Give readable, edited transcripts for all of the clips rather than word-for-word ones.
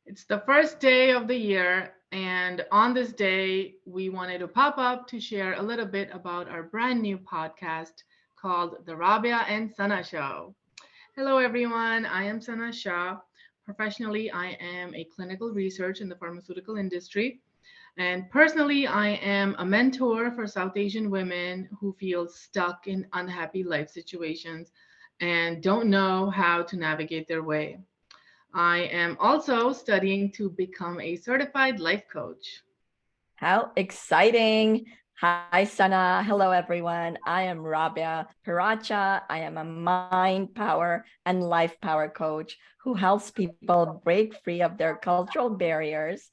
It's the first day of the year, and on this day, we wanted to pop up to share a little bit about our brand new podcast called The Rabia and Sana Show. Hello, everyone. I am Sana Shah. Professionally, I am a clinical research in the pharmaceutical industry. And personally, I am a mentor for South Asian women who feel stuck in unhappy life situations and don't know how to navigate their way. I am also studying to become a certified life coach. How exciting! Hi, Sana. Hello, everyone. I am Rabia Paracha. I am a mind power and life power coach who helps people break free of their cultural barriers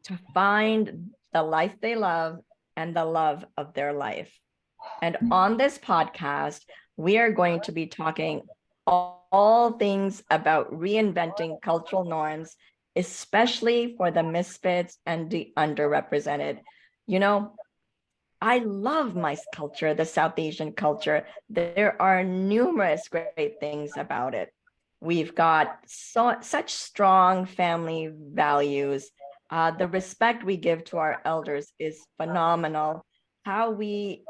to find the life they love and the love of their life. And on this podcast, we are going to be talking all things about reinventing cultural norms, especially for the misfits and the underrepresented. You know, I love my culture, the South Asian culture. There are numerous great things about it. We've got such strong family values. The respect we give to our elders is phenomenal. How we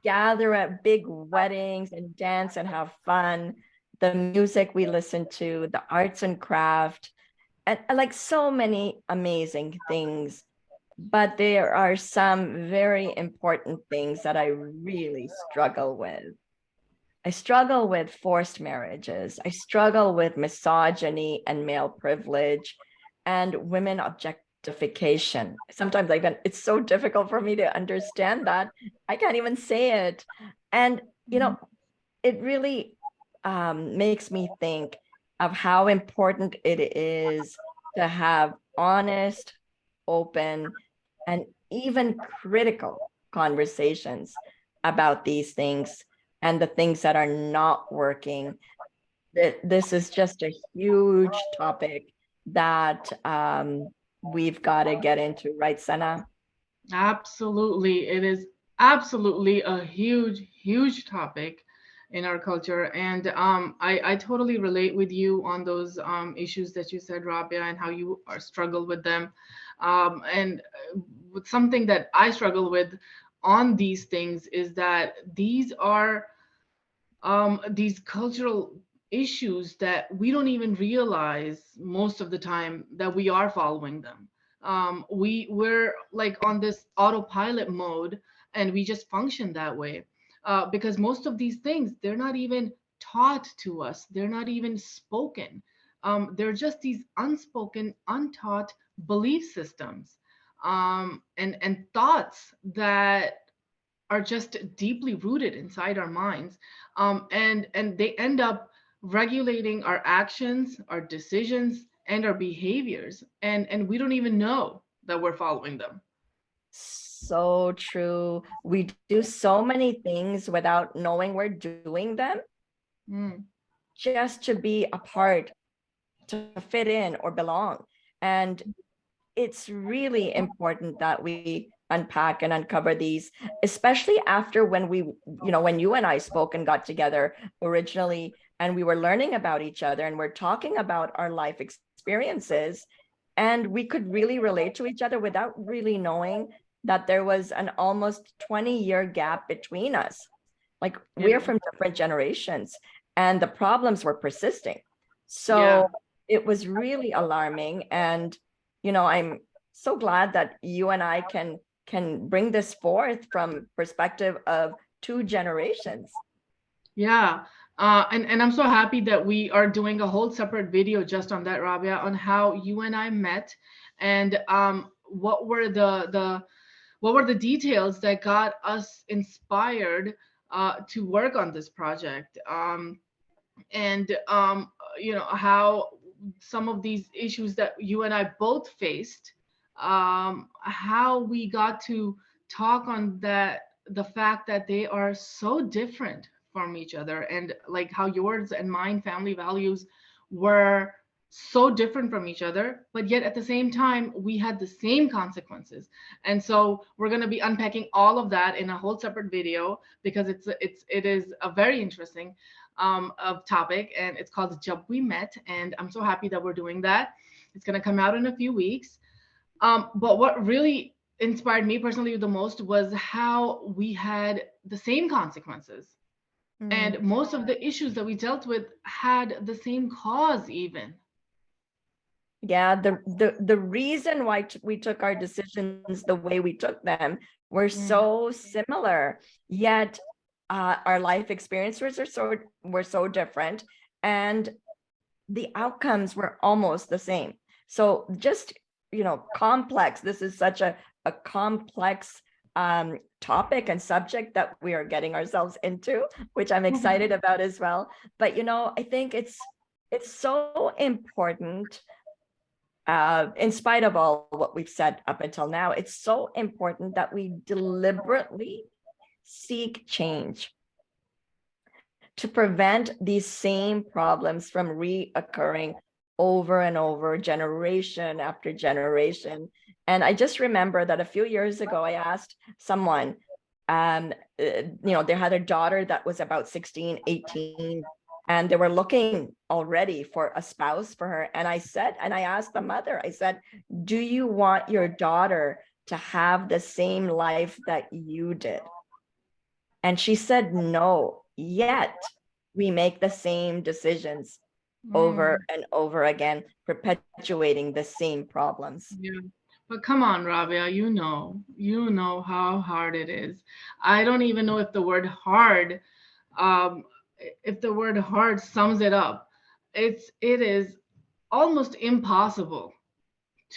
gather at big weddings and dance and have fun, the music we listen to, the arts and craft, and like so many amazing things. But there are some very important things that I really struggle with. I struggle with forced marriages. I struggle with misogyny and male privilege and women objectification. Sometimes it's so difficult for me to understand that. I can't even say it. And, you Mhm. know, it really makes me think of how important it is to have honest, open, and even critical conversations about these things and the things that are not working. This is just a huge topic that we've got to get into, right, Sana? Absolutely. It is absolutely a huge topic in our culture. And I totally relate with you on those issues that you said, Rabia, and how you are struggle with them. And with something that I struggle with on these things is that these are these cultural issues that we don't even realize most of the time that we are following them. We're like on this autopilot mode, and we just function that way because most of these things, they're not even taught to us, they're not even spoken. They're just these unspoken, untaught belief systems, and thoughts that are just deeply rooted inside our minds, and they end up regulating our actions, our decisions, and our behaviors, and we don't even know that we're following them. So true. We do so many things without knowing we're doing them Mm. just to be a part, to fit in or belong. And it's really important that we unpack and uncover these, especially after when you and I spoke and got together originally, and we were learning about each other and we're talking about our life experiences, and we could really relate to each other without really knowing that there was an almost 20-year gap between us. Like, we're Yeah. from different generations and the problems were persisting. Yeah. So it was really alarming. And I'm so glad that you and I can bring this forth from perspective of two generations. Yeah. And I'm so happy that we are doing a whole separate video just on that, Rabia, on how you and I met, and what were the details that got us inspired to work on this project, and how some of these issues that you and I both faced, how we got to talk on that, the fact that they are so different from each other, and like how yours and mine family values were so different from each other, but yet at the same time, we had the same consequences. And so we're going to be unpacking all of that in a whole separate video, because it is a very interesting of topic, and it's called Jab We Met. And I'm so happy that we're doing that. It's going to come out in a few weeks. But what really inspired me personally the most was how we had the same consequences, Mm. and most of the issues that we dealt with had the same cause even. Yeah, the reason why we took our decisions the way we took them were Mm. so similar, yet our life experiences were so different, and the outcomes were almost the same. So just, complex. This is such a complex topic and subject that we are getting ourselves into, which I'm excited about as well. But I think it's so important, in spite of all what we've said up until now, it's so important that we deliberately seek change to prevent these same problems from reoccurring over and over, generation after generation. And I just remember that a few years ago, I asked someone, they had a daughter that was about 16, 18, and they were looking already for a spouse for her. And I asked the mother, I said, do you want your daughter to have the same life that you did? And she said, no, yet we make the same decisions over Mm. and over again, perpetuating the same problems. Yeah. But come on, Rabia, you know how hard it is. I don't even know if the word hard, um, if the word hard sums it up. It is almost impossible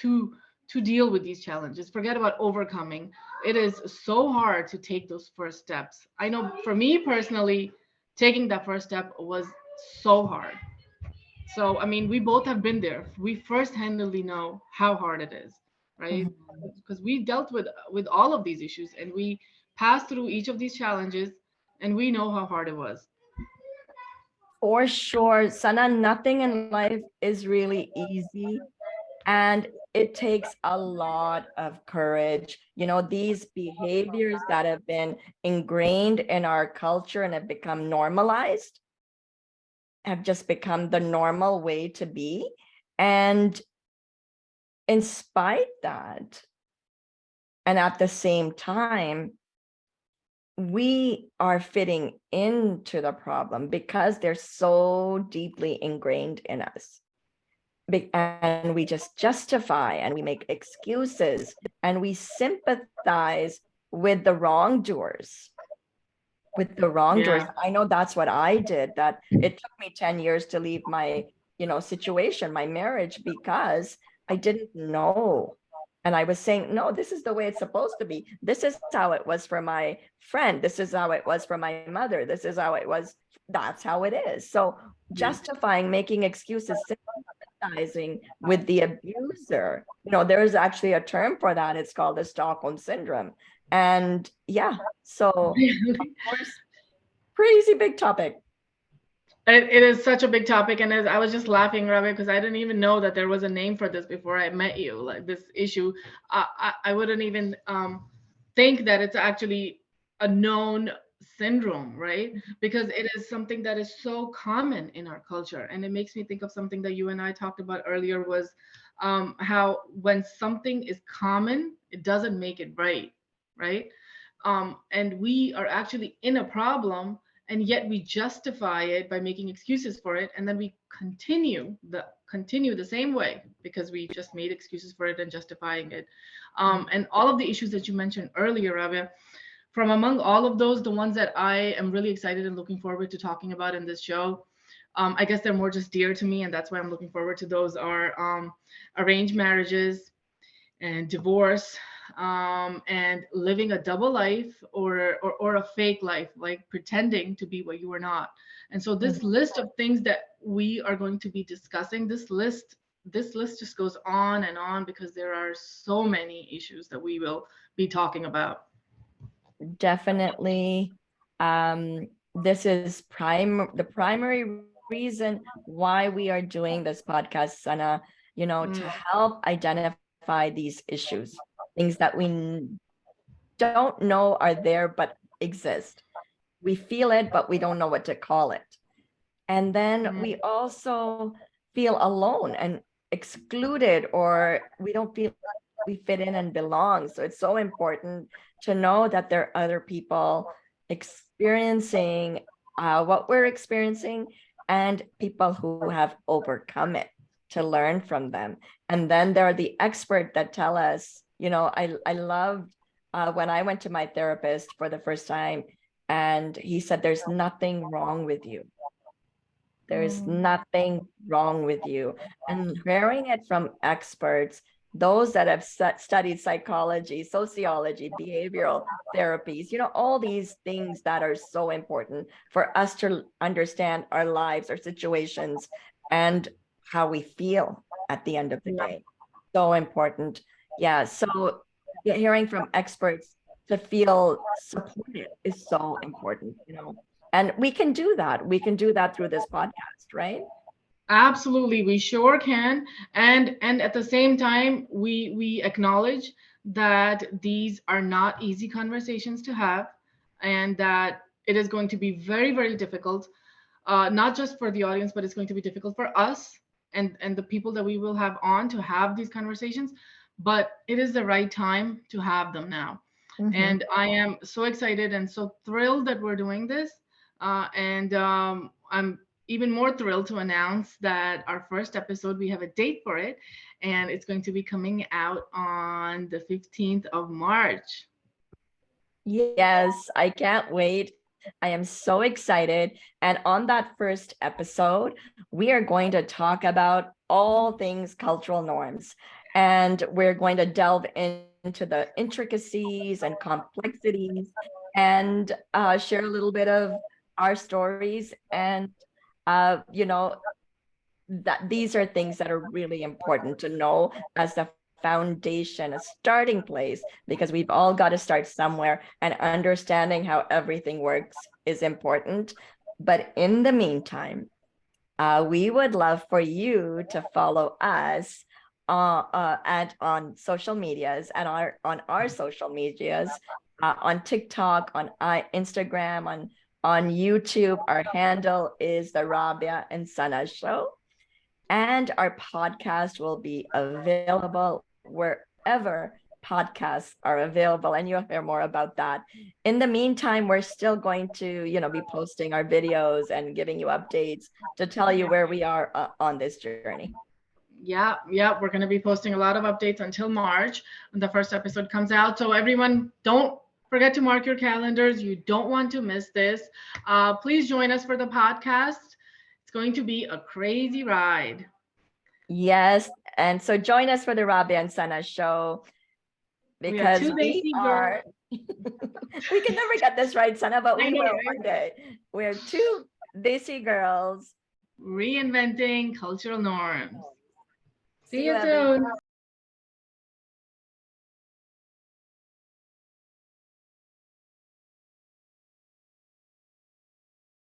to deal with these challenges. Forget about overcoming. It is so hard to take those first steps. I know for me personally, taking that first step was so hard. So, I mean, we both have been there. We first-handedly know how hard it is, right? Mhm. Because we dealt with all of these issues, and we passed through each of these challenges, and we know how hard it was. For sure, Sana, nothing in life is really easy. And it takes a lot of courage. These behaviors that have been ingrained in our culture and have become normalized have just become the normal way to be. And in spite that, and at the same time, we are fitting into the problem because they're so deeply ingrained in us. And we just justify and we make excuses and we sympathize with the wrongdoers. Yeah. I know that's what I did, that it took me 10 years to leave my, situation, my marriage, because I didn't know. And I was saying, no, this is the way it's supposed to be. This is how it was for my friend. This is how it was for my mother. This is how it was. That's how it is. So Yeah. justifying, making excuses, sympathizing with the abuser. There's actually a term for that. It's called the Stockholm syndrome. And yeah, so of course, crazy big topic. It is such a big topic, and as I was just laughing, Ravi, because I didn't even know that there was a name for this before I met you. Like this issue, I wouldn't even think that it's actually a known syndrome, right? Because it is something that is so common in our culture, and it makes me think of something that you and I talked about earlier was how when something is common, it doesn't make it right, right? And we are actually in a problem, and yet we justify it by making excuses for it, and then we continue the same way because we just made excuses for it and justifying it. And all of the issues that you mentioned earlier, Rabia, from among all of those, the ones that I am really excited and looking forward to talking about in this show, I guess they're more just dear to me, and that's why I'm looking forward to those, are arranged marriages and divorce, and living a double life, or a fake life, like pretending to be what you are not. And so this Mhm. list of things that we are going to be discussing, this list just goes on and on, because there are so many issues that we will be talking about. Definitely. This is the primary reason why we are doing this podcast, Sana, to Mm, help identify these issues, things that we don't know are there but exist. We feel it, but we don't know what to call it. And then mm, we also feel alone and excluded, or we don't feel like we fit in and belong. So it's so important to know that there are other people experiencing what we're experiencing, and people who have overcome it, to learn from them. And then there are the experts that tell us, I loved when I went to my therapist for the first time, and he said, there's nothing wrong with you. There's mm. nothing wrong with you. And hearing it from experts, those that have studied psychology, sociology, behavioral therapies, all these things that are so important for us to understand our lives, our situations, and how we feel at the end of the Yeah. day. So important. Yeah. So hearing from experts to feel supported is so important. And we can do that. We can do that through this podcast, right? Absolutely, we sure can. And at the same time, we acknowledge that these are not easy conversations to have, and that it is going to be very, very difficult, not just for the audience, but it's going to be difficult for us and the people that we will have on to have these conversations. But it is the right time to have them now. Mm-hmm. And I am so excited and so thrilled that we're doing this. And I'm even more thrilled to announce that our first episode, we have a date for it, and it's going to be coming out on the 15th of March. Yes, I can't wait. I am so excited. And on that first episode, we are going to talk about all things cultural norms. And we're going to delve into the intricacies and complexities, and share a little bit of our stories. And, that these are things that are really important to know as the foundation, a starting place, because we've all got to start somewhere, and understanding how everything works is important. But in the meantime, we would love for you to follow us and on social medias, and on our social medias, on TikTok, on Instagram, on YouTube. Our handle is the Rabia and Sana Show. And our podcast will be available wherever podcasts are available, and you'll hear more about that. In the meantime, we're still going to, be posting our videos and giving you updates to tell you Yeah. where we are on this journey. Yeah, yeah, we're going to be posting a lot of updates until March when the first episode comes out. So everyone, don't forget to mark your calendars. You don't want to miss this. Please join us for the podcast. It's going to be a crazy ride. Yes. And so join us for the Rabia and Sana Show, We are because two we Desi girls. are, we can never get this right, Sana, but I we know, will right? one day. We're two Desi girls. Reinventing cultural norms. See See you, you everyone. soon.